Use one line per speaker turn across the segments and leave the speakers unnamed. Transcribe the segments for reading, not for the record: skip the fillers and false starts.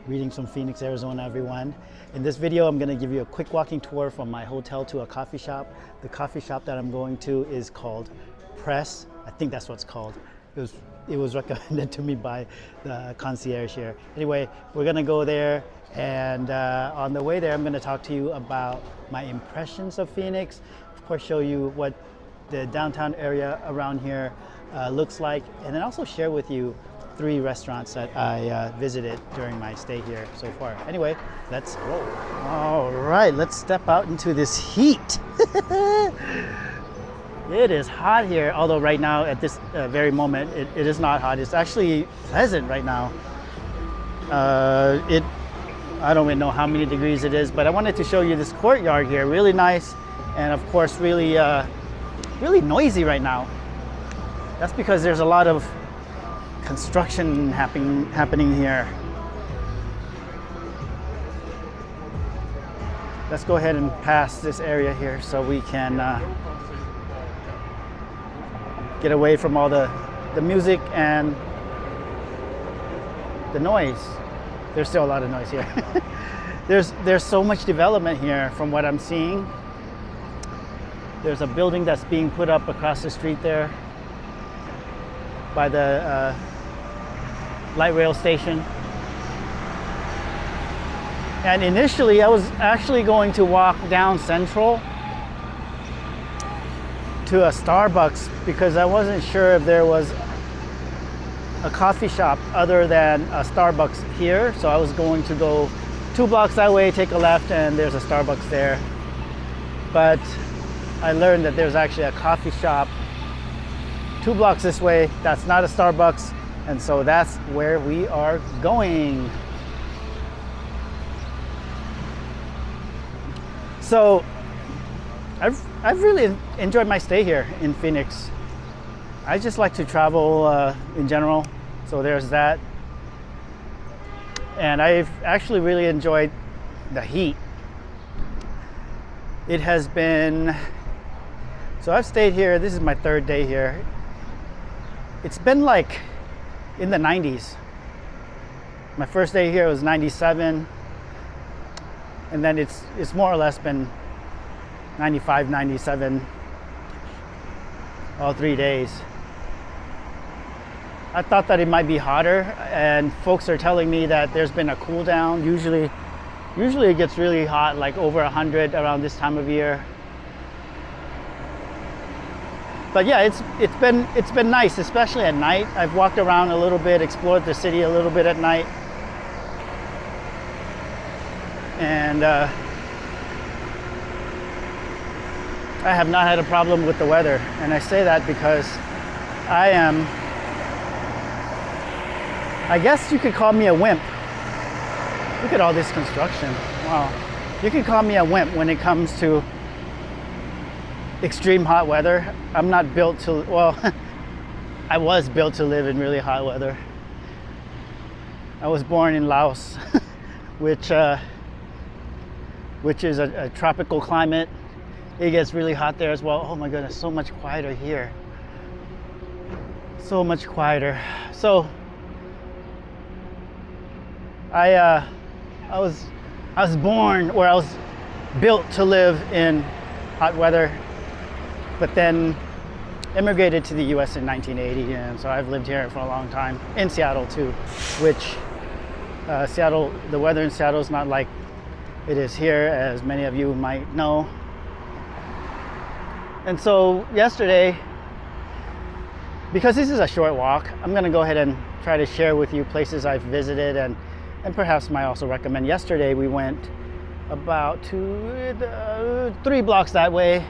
Greetings from Phoenix, Arizona, everyone. In this video, I'm going to give you a quick walking tour from my hotel to a coffee shop. The coffee shop that I'm going to is called Press. I think that's what it's called. It was recommended to me by the concierge here. Anyway, we're going to go there, and on the way there, I'm going to talk to you about my impressions of Phoenix. Of course, show you what the downtown area around here looks like, and then also share with you 3 restaurants that I visited during my stay here so far. Anyway, let's go. All right, let's step out into this heat. It is hot here, although right now at this very moment, it is not hot. It's actually pleasant right now. I don't even know how many degrees it is, but I wanted to show you this courtyard here. Really nice, and of course, really noisy right now. That's because there's a lot of construction happening here. Let's go ahead and pass this area here so we can get away from all the music and the noise. There's still a lot of noise here. There's so much development here from what I'm seeing. There's a building that's being put up across the street there by the light rail station. And initially I was actually going to walk down Central to a Starbucks because I wasn't sure if there was a coffee shop other than a Starbucks here. So I was going to go 2 blocks that way, take a left, and there's a Starbucks there. But I learned that there's actually a coffee shop 2 blocks this way that's not a Starbucks, and so that's where we are going. So I've really enjoyed my stay here in Phoenix. I just like to travel in general, so there's that. And I've actually really enjoyed the heat. It has been, so I've stayed here, this is my 3rd day here. It's been like in the 90s. My first day here was 97, and then it's more or less been 95, 97 all 3 days. I thought that it might be hotter, and folks are telling me that there's been a cool down. Usually it gets really hot, like over 100 around this time of year. But yeah, it's been nice, especially at night. I've walked around a little bit, explored the city a little bit at night, and I have not had a problem with the weather. And I say that because I guess you could call me a wimp. Look at all this construction. Wow. You can call me a wimp when it comes to extreme hot weather. I'm not built to, well, I was built to live in really hot weather. I was born in Laos, which is a tropical climate. It gets really hot there as well. Oh my goodness, so much quieter here. So much quieter. So I was born, or I was built to live in hot weather, but then immigrated to the US in 1980, and so I've lived here for a long time, in Seattle too, which Seattle, the weather in Seattle is not like it is here, as many of you might know. And so yesterday, because this is a short walk, I'm gonna go ahead and try to share with you places I've visited, and perhaps might also recommend. Yesterday we went about 3 blocks that way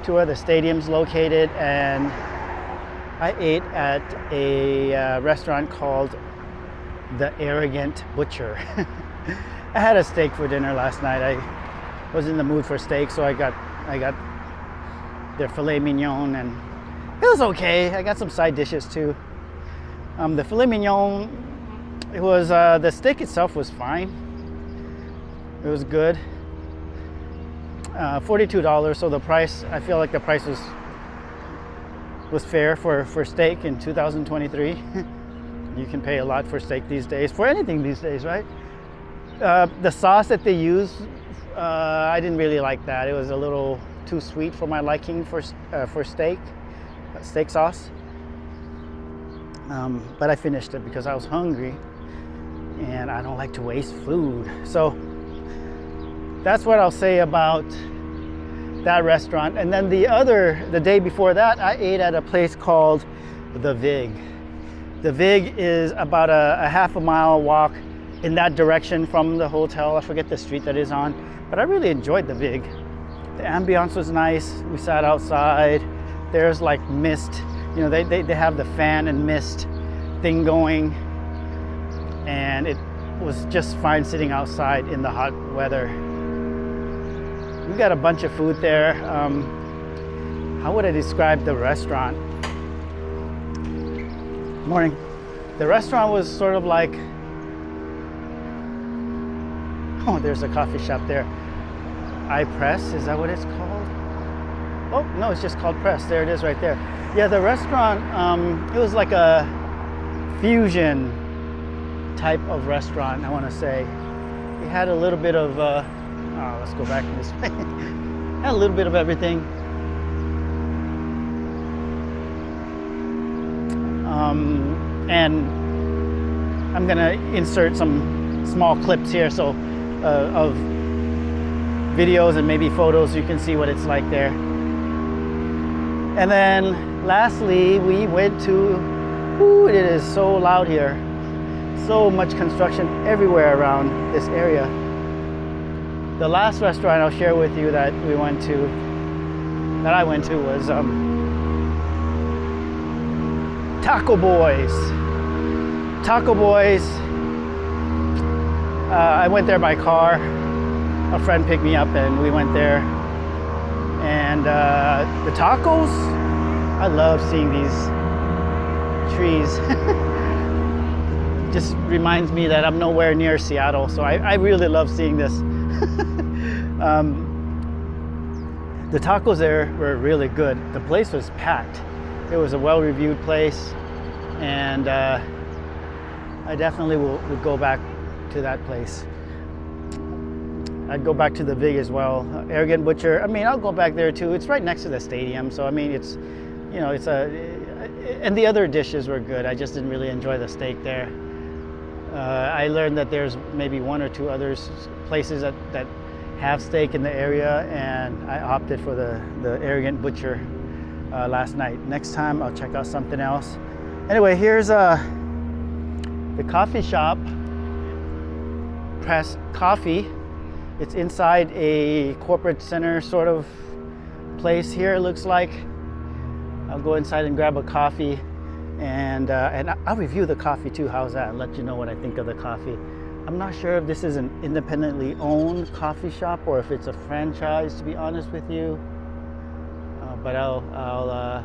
to where the stadium's located, and I ate at a restaurant called The Arrogant Butcher. I had a steak for dinner last night. I was in the mood for steak, so I got their filet mignon, and it was okay. I got some side dishes too. The filet mignon, it was the steak itself was fine. It was good. $42, so the price, I feel like the price was was fair for steak in 2023. You can pay a lot for steak these days, for anything these days, right? The sauce that they use, I didn't really like that. It was a little too sweet for my liking for steak sauce. But I finished it because I was hungry and I don't like to waste food. So that's what I'll say about that restaurant. And then the day before that, I ate at a place called the Vig. The Vig is about a half a mile walk in that direction from the hotel. I forget the street that is on, but I really enjoyed the Vig. The ambiance was nice. We sat outside. There's like mist, you know, they have the fan and mist thing going, and it was just fine sitting outside in the hot weather. We got a bunch of food there. How would I describe the restaurant? Morning. The restaurant was sort of like, oh, there's a coffee shop there. iPress, is that what it's called? Oh, no, it's just called Press. There it is right there. Yeah, the restaurant, it was like a fusion type of restaurant, I want to say. It had a little bit of, let's go back this way. Had a little bit of everything. And I'm gonna insert some small clips here, so of videos and maybe photos, so you can see what it's like there. And then lastly, we went to, it is so loud here. So much construction everywhere around this area. The last restaurant I'll share with you that I went to was Taco Boys. Taco Boys. I went there by car. A friend picked me up and we went there. And the tacos, I love seeing these trees. Just reminds me that I'm nowhere near Seattle, so I really love seeing this. The tacos there were really good. The place was packed. It was a well-reviewed place, and I definitely would go back to that place. I'd go back to the Vig as well. Arrogant Butcher, I mean, I'll go back there too. It's right next to the stadium, so I mean, it's, you know, it's and the other dishes were good. I just didn't really enjoy the steak there. I learned that there's maybe one or two other places that have steak in the area, and I opted for the Arrogant Butcher last night. Next time I'll check out something else. Anyway, here's the coffee shop, Press Coffee. It's inside a corporate center sort of place here, it looks like. I'll go inside and grab a coffee, and I'll review the coffee too. How's that? I'll let you know what I think of the coffee. I'm not sure if this is an independently owned coffee shop or if it's a franchise, to be honest with you. But I'll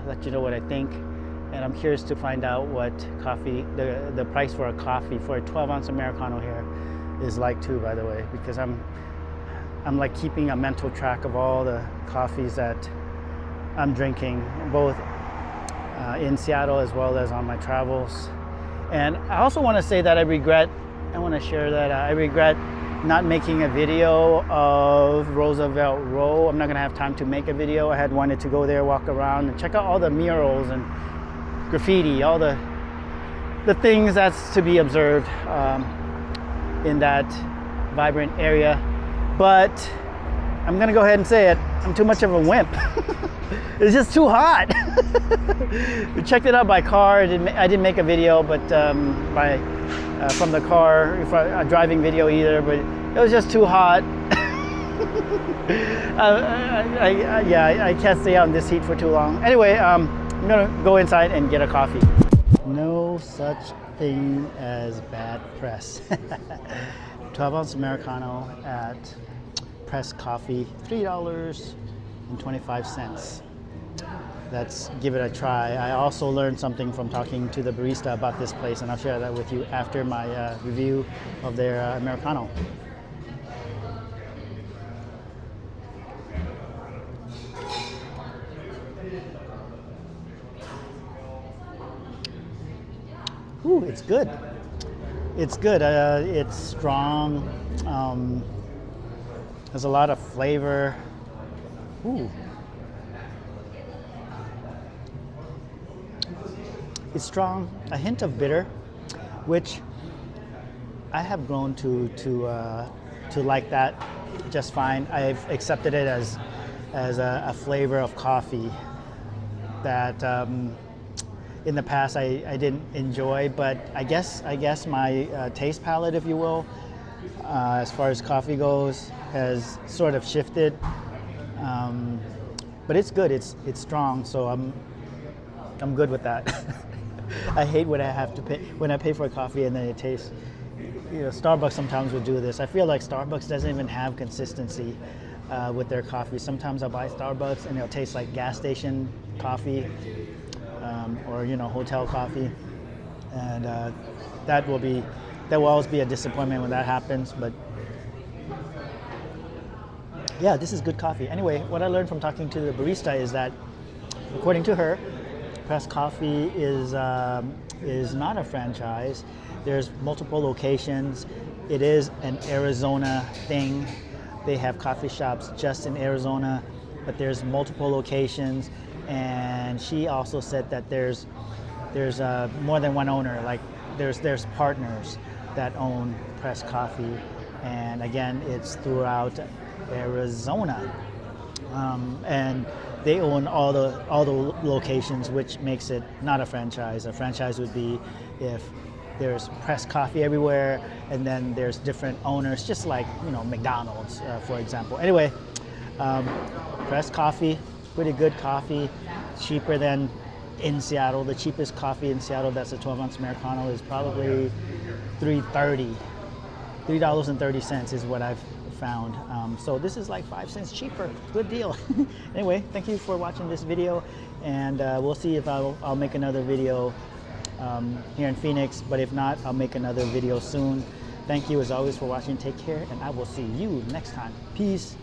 let you know what I think. And I'm curious to find out what coffee, the price for a coffee for a 12-ounce Americano here is like too, by the way, because I'm like keeping a mental track of all the coffees that I'm drinking, both in Seattle as well as on my travels. And I also want to say that I regret not making a video of Roosevelt Row. I'm not gonna have time to make a video. I had wanted to go there, walk around, and check out all the murals and graffiti, all the things that's to be observed in that vibrant area. But I'm gonna go ahead and say it, I'm too much of a wimp. It's just too hot. We checked it out by car. I didn't make a video, but from the car, a driving video either, but it was just too hot. I can't stay out in this heat for too long. Anyway, I'm gonna go inside and get a coffee. No such thing as bad press. 12-ounce Americano at Press Coffee, $3.25. Let's give it a try. I also learned something from talking to the barista about this place, and I'll share that with you after my review of their Americano. Ooh, it's good. It's good. It's strong. There's a lot of flavor. Ooh. It's strong. A hint of bitter, which I have grown to like that just fine. I've accepted it as a flavor of coffee that in the past I didn't enjoy, but I guess my taste palette, if you will, as far as coffee goes, has sort of shifted. But it's good. It's strong, so I'm good with that. I hate when I have to pay when I pay for a coffee and then it tastes. You know, Starbucks sometimes would do this. I feel like Starbucks doesn't even have consistency with their coffee. Sometimes I'll buy Starbucks and it'll taste like gas station coffee or hotel coffee, and that will always be a disappointment when that happens. But yeah, this is good coffee. Anyway, what I learned from talking to the barista is that, according to her, Press Coffee is not a franchise. There's multiple locations. It is an Arizona thing. They have coffee shops just in Arizona, but there's multiple locations. And she also said that there's more than one owner. Like there's partners that own Press Coffee, and again, it's throughout Arizona, and they own all the locations, which makes it not a franchise. A franchise would be if there's Press Coffee everywhere, and then there's different owners, just like McDonald's, for example. Anyway, Press Coffee, pretty good coffee, cheaper than in Seattle. The cheapest coffee in Seattle that's a 12-ounce Americano is probably $3.30 is what I've found. So this is like 5 cents cheaper. Good deal. Anyway, thank you for watching this video, and we'll see if I'll make another video here in Phoenix, but if not, I'll make another video soon. Thank you as always for watching. Take care, and I will see you next time. Peace.